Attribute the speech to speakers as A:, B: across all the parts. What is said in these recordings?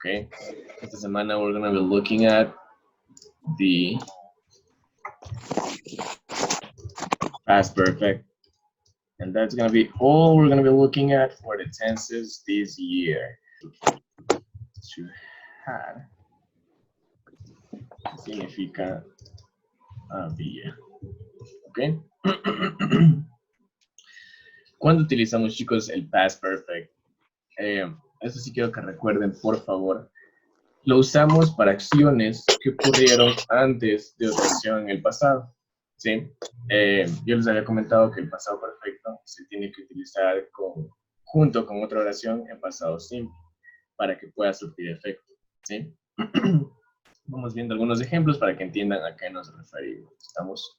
A: Okay. Esta semana we're going to be looking at the past perfect. And that's going to be all we're going to be looking at for the tenses this year. To had significa había. ¿Ok? ¿Cuándo utilizamos, chicos, el past perfect? Eso sí quiero que recuerden, por favor. Lo usamos para acciones que ocurrieron antes de otra acción en el pasado. ¿Sí? Yo les había comentado que el pasado perfecto se tiene que utilizar junto con otra oración en pasado simple para que pueda surtir efecto. ¿Sí? Vamos viendo algunos ejemplos para que entiendan a qué nos referimos. Estamos.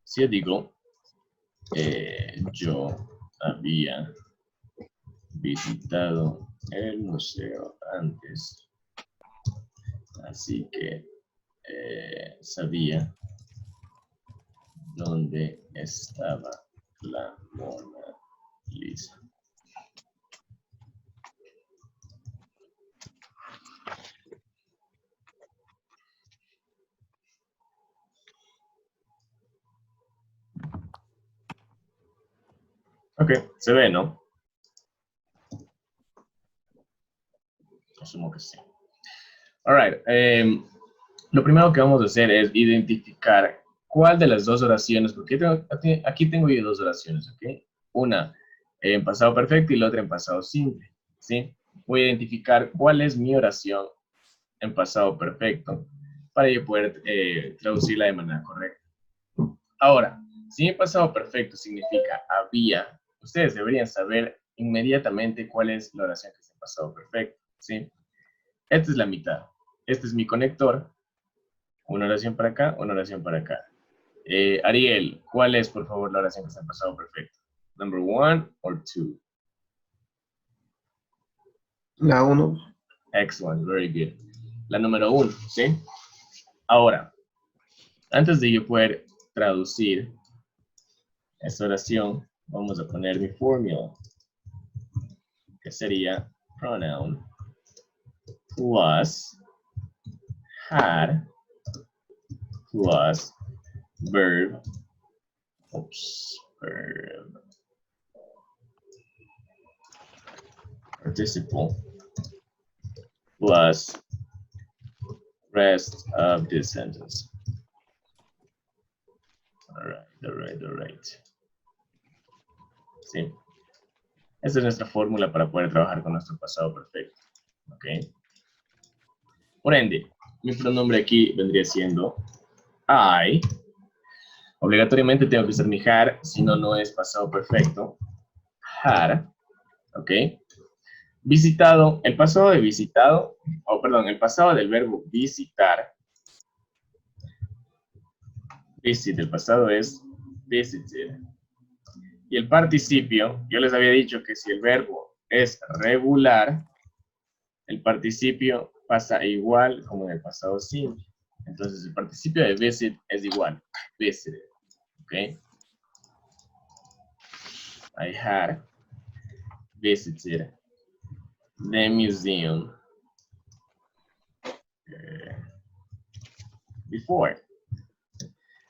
A: Si yo digo, yo había visitado el museo antes, así que sabía dónde estaba la Mona Lisa. Ok, se ve, ¿no? Asumo que sí. All right. Lo primero que vamos a hacer es identificar cuál de las dos oraciones, porque aquí tengo yo dos oraciones, ¿ok? Una en pasado perfecto y la otra en pasado simple, ¿sí? Voy a identificar cuál es mi oración en pasado perfecto para yo poder traducirla de manera correcta. Ahora, si en pasado perfecto significa había, ustedes deberían saber inmediatamente cuál es la oración que es en pasado perfecto, ¿sí? Esta es la mitad. Este es mi conector. Una oración para acá, una oración para acá. Ariel, ¿cuál es, por favor, la oración que está en pasado perfecto? Number 1 or 2?
B: La 1.
A: Excellent, very good. La número 1, ¿sí? Ahora, antes de yo poder traducir esta oración, vamos a poner mi fórmula, que sería pronoun plus had plus verb, verb participle plus rest of this sentence. All right. ¿Sí? Esta es nuestra fórmula para poder trabajar con nuestro pasado perfecto. ¿Ok? Por ende, mi pronombre aquí vendría siendo I. Obligatoriamente tengo que usar mi had, si no, no es pasado perfecto. Had. ¿Ok? Visitado, el pasado de visitado, el pasado del verbo visitar. Visit, el pasado es visited. Y el participio, yo les había dicho que si el verbo es regular, el participio pasa igual como en el pasado simple. Entonces el participio de visit es igual, visited. ¿Ok? I had visited the museum before.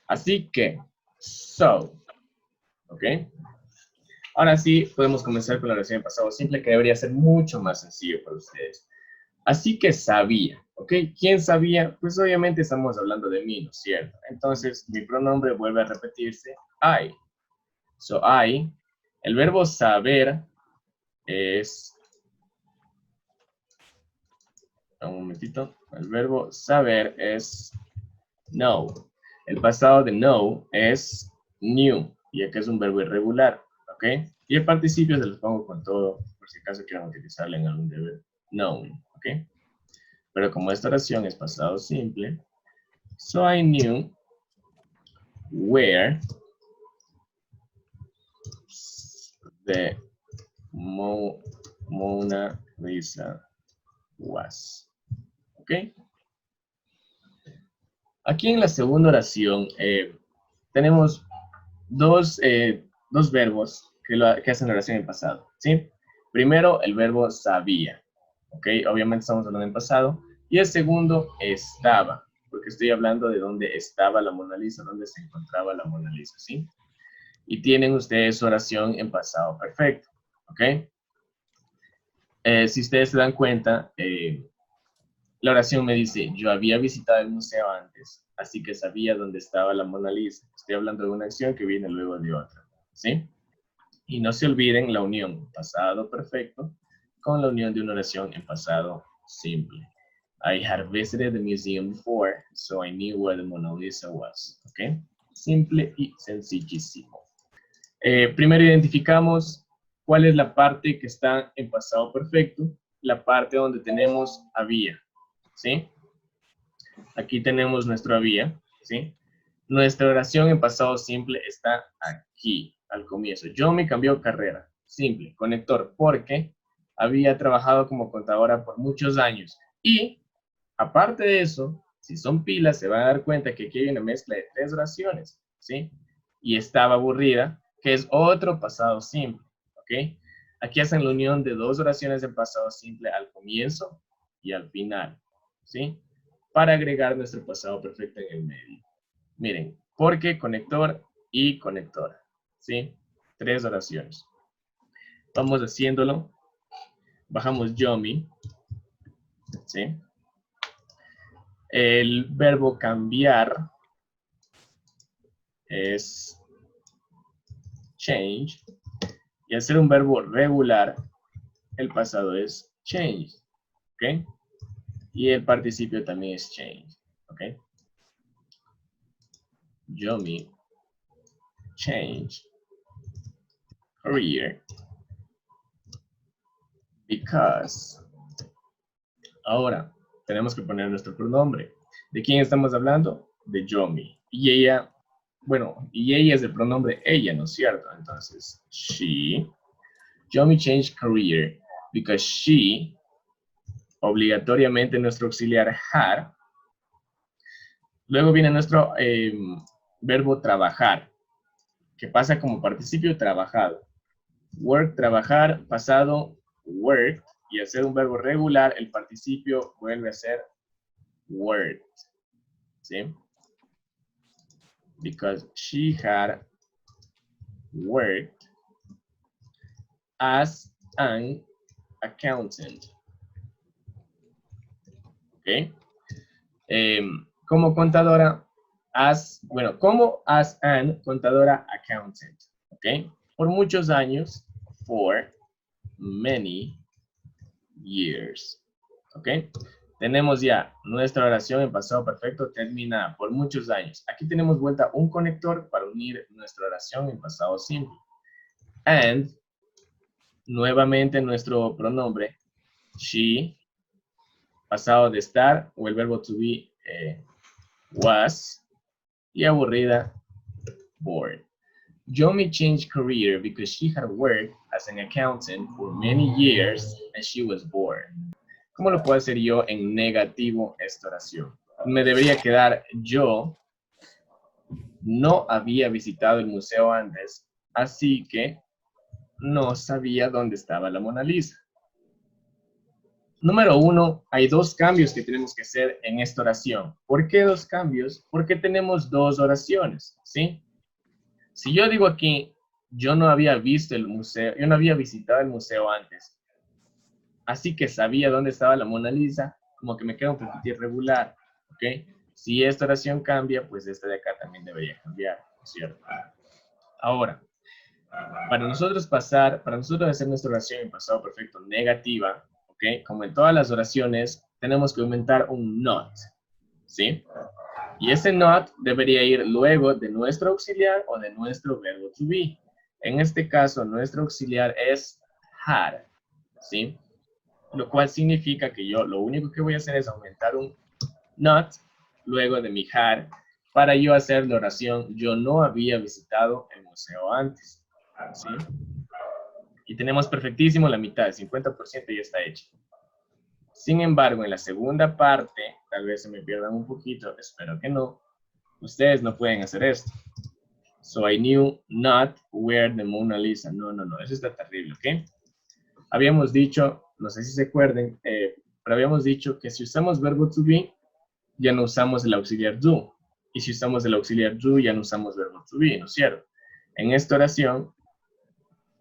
A: Así que, so, ¿ok? Ahora sí, podemos comenzar con la oración en pasado simple, que debería ser mucho más sencillo para ustedes. Así que sabía, ¿ok? ¿Quién sabía? Pues obviamente estamos hablando de mí, ¿no es cierto? Entonces, mi pronombre vuelve a repetirse, I. So, I, el verbo saber es... Un momentito. El verbo saber es know. El pasado de know es knew, y acá es un verbo irregular, ¿ok? Y el participio se los pongo con todo, por si acaso quieran utilizarlo en algún deber. Known, ¿ok? Pero como esta oración es pasado simple, so I knew where the Mona Lisa was. ¿Ok? Aquí en la segunda oración tenemos dos verbos que hacen la oración en pasado, ¿sí? Primero, el verbo sabía, ¿ok? Obviamente estamos hablando en pasado. Y el segundo, estaba, porque estoy hablando de dónde estaba la Mona Lisa, dónde se encontraba la Mona Lisa, ¿sí? Y tienen ustedes su oración en pasado perfecto, ¿ok? Si ustedes se dan cuenta, la oración me dice, yo había visitado el museo antes, así que sabía dónde estaba la Mona Lisa. Estoy hablando de una acción que viene luego de otra, ¿sí? Y no se olviden la unión pasado perfecto con la unión de una oración en pasado simple. I had visited the museum before, so I knew where the Mona Lisa was, ¿ok? Simple y sencillísimo. Primero identificamos cuál es la parte que está en pasado perfecto, la parte donde tenemos había, ¿sí? Aquí tenemos nuestro había, ¿sí? Nuestra oración en pasado simple está aquí, al comienzo. Yo me cambió carrera, simple, conector, porque había trabajado como contadora por muchos años. Y, aparte de eso, si son pilas, se van a dar cuenta que aquí hay una mezcla de 3 oraciones, ¿sí? Y estaba aburrida, que es otro pasado simple, ¿ok? Aquí hacen la unión de 2 oraciones en pasado simple al comienzo y al final, ¿sí? Para agregar nuestro pasado perfecto en el medio. Miren, porque, conector y conectora, ¿sí? 3 oraciones. Vamos haciéndolo. Bajamos Yomi, ¿sí? El verbo cambiar es change. Y al ser un verbo regular, el pasado es change, ¿ok? Y el participio también es change, ¿ok? Yomi, change, career, because. Ahora, tenemos que poner nuestro pronombre. ¿De quién estamos hablando? De Yomi. Y ella, bueno, y ella es el pronombre ella, ¿no es cierto? Entonces, she. Yomi changed career because she, obligatoriamente nuestro auxiliar had. Luego viene nuestro verbo trabajar, que pasa como participio trabajado. Work, trabajar, pasado, worked. Y al ser un verbo regular, el participio vuelve a ser worked. ¿Sí? Because she had worked as an accountant. ¿Ok? Como contadora, como as an contadora accountant. ¿Ok? Por muchos años, for many years. ¿Ok? Tenemos ya nuestra oración en pasado perfecto terminada por muchos años. Aquí tenemos vuelta un conector para unir nuestra oración en pasado simple. And, nuevamente nuestro pronombre, she, pasado de estar, o el verbo to be, was, y aburrida, bored. Yomi changed career because she had worked as an accountant for many years and she was bored. ¿Cómo lo puedo hacer yo en negativo esta oración? Me debería quedar yo no había visitado el museo antes, así que no sabía dónde estaba la Mona Lisa. Número 1, hay 2 cambios que tenemos que hacer en esta oración. ¿Por qué 2 cambios? Porque tenemos 2 oraciones, ¿sí? Si yo digo aquí, yo no había visto el museo, yo no había visitado el museo antes, así que sabía dónde estaba la Mona Lisa, como que me queda un poquito irregular, ¿ok? Si esta oración cambia, pues esta de acá también debería cambiar, ¿cierto? Ahora, para nosotros hacer nuestra oración en pasado perfecto negativa, ¿ok? Como en todas las oraciones, tenemos que aumentar un not, ¿sí? Y ese not debería ir luego de nuestro auxiliar o de nuestro verbo to be. En este caso, nuestro auxiliar es had, ¿sí? Lo cual significa que yo lo único que voy a hacer es aumentar un not luego de mi had para yo hacer la oración yo no había visitado el museo antes, ¿sí? Y tenemos perfectísimo la mitad, el 50% ya está hecho. Sin embargo, en la segunda parte, tal vez se me pierdan un poquito, espero que no, ustedes no pueden hacer esto. So I knew not where the Mona Lisa. No, eso está terrible, ¿ok? Habíamos dicho, no sé si se acuerdan, pero habíamos dicho que si usamos verbo to be, ya no usamos el auxiliar do. Y si usamos el auxiliar do, ya no usamos verbo to be, ¿no es cierto? En esta oración,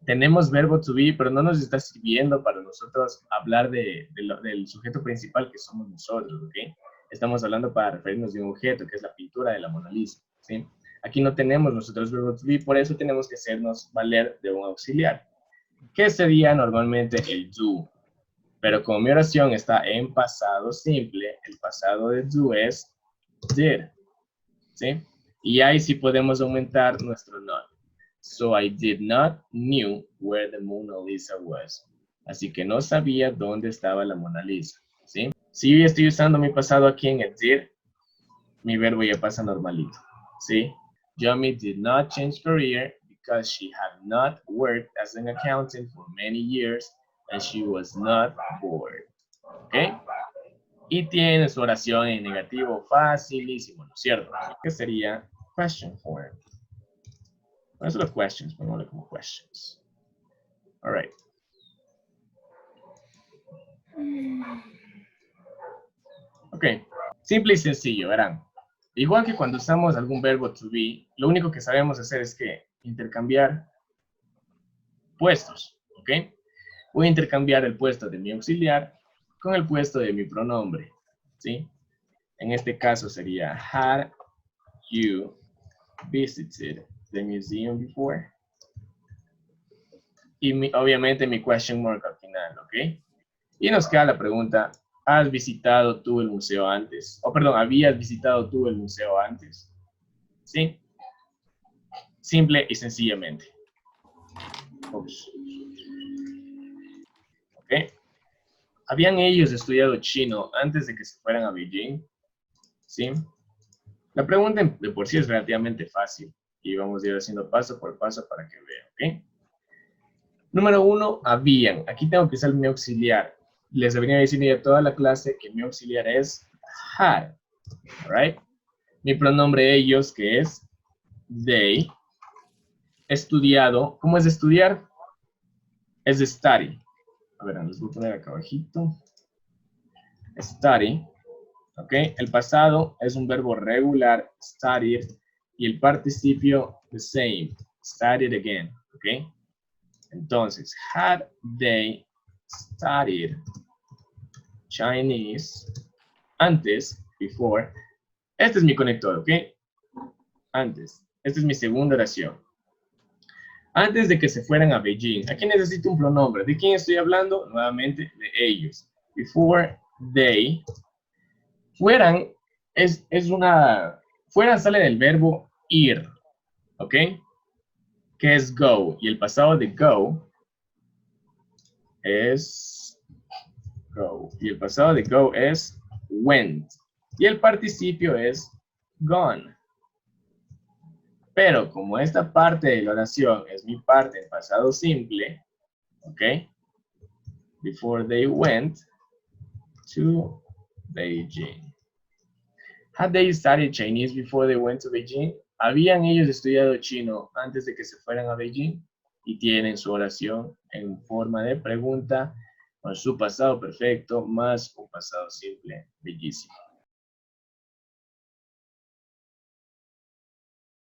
A: tenemos verbo to be, pero no nos está sirviendo para nosotros hablar del sujeto principal que somos nosotros, ¿ok? Estamos hablando para referirnos de un objeto, que es la pintura de la Mona Lisa, ¿sí? Aquí no tenemos nosotros verbo to be, por eso tenemos que hacernos valer de un auxiliar, que sería normalmente el do. Pero como mi oración está en pasado simple, el pasado de do es did, ¿sí? Y ahí sí podemos aumentar nuestro not. So I did not knew where the Mona Lisa was. Así que no sabía dónde estaba la Mona Lisa, ¿sí? Si yo ya estoy usando mi pasado aquí en el did, mi verbo ya pasa normalito, ¿sí? Yomi did not change career because she had not worked as an accountant for many years and she was not bored, ¿ok? Y tiene su oración en negativo facilísimo, ¿no es cierto? Que sería question form. No solo questions, pongámosle como questions. All right. Ok, simple y sencillo, verán. Igual que cuando usamos algún verbo to be, lo único que sabemos hacer es que intercambiar puestos, ¿ok? Voy a intercambiar el puesto de mi auxiliar con el puesto de mi pronombre, ¿sí? En este caso sería, had you visited the museum before? Y obviamente mi question mark al final, ¿ok? Y nos queda la pregunta, ¿has visitado tú el museo antes? O perdón, ¿habías visitado tú el museo antes? ¿Sí? Simple y sencillamente. Ups. ¿Ok? ¿Habían ellos estudiado chino antes de que se fueran a Beijing? ¿Sí? La pregunta de por sí es relativamente fácil y vamos a ir haciendo paso por paso para que vean, ¿ok? Número 1, habían. Aquí tengo que usar mi auxiliar. Les debería decir a toda la clase que mi auxiliar es had, right? Mi pronombre ellos, que es they. Estudiado. ¿Cómo es estudiar? Es de study. A ver, les voy a poner acá abajito. Study. ¿Ok? El pasado es un verbo regular, studied, y el participio the same, studied again. ¿Ok? Entonces, had they studied Chinese antes, before. Este es mi conector, ¿ok? Antes. Esta es mi segunda oración. Antes de que se fueran a Beijing. Aquí necesito un pronombre. ¿De quién estoy hablando? Nuevamente, de ellos. Before they. Fueran fueran sale del verbo ir. ¿Ok? Que es go. Y el pasado de go es go. Y el pasado de go es went. Y el participio es gone. Pero como esta parte de la oración es mi parte en pasado simple, ¿ok? Before they went to Beijing. Had they studied Chinese before they went to Beijing? ¿Habían ellos estudiado chino antes de que se fueran a Beijing? Y tienen su oración en forma de pregunta con su pasado perfecto más un pasado simple bellísimo.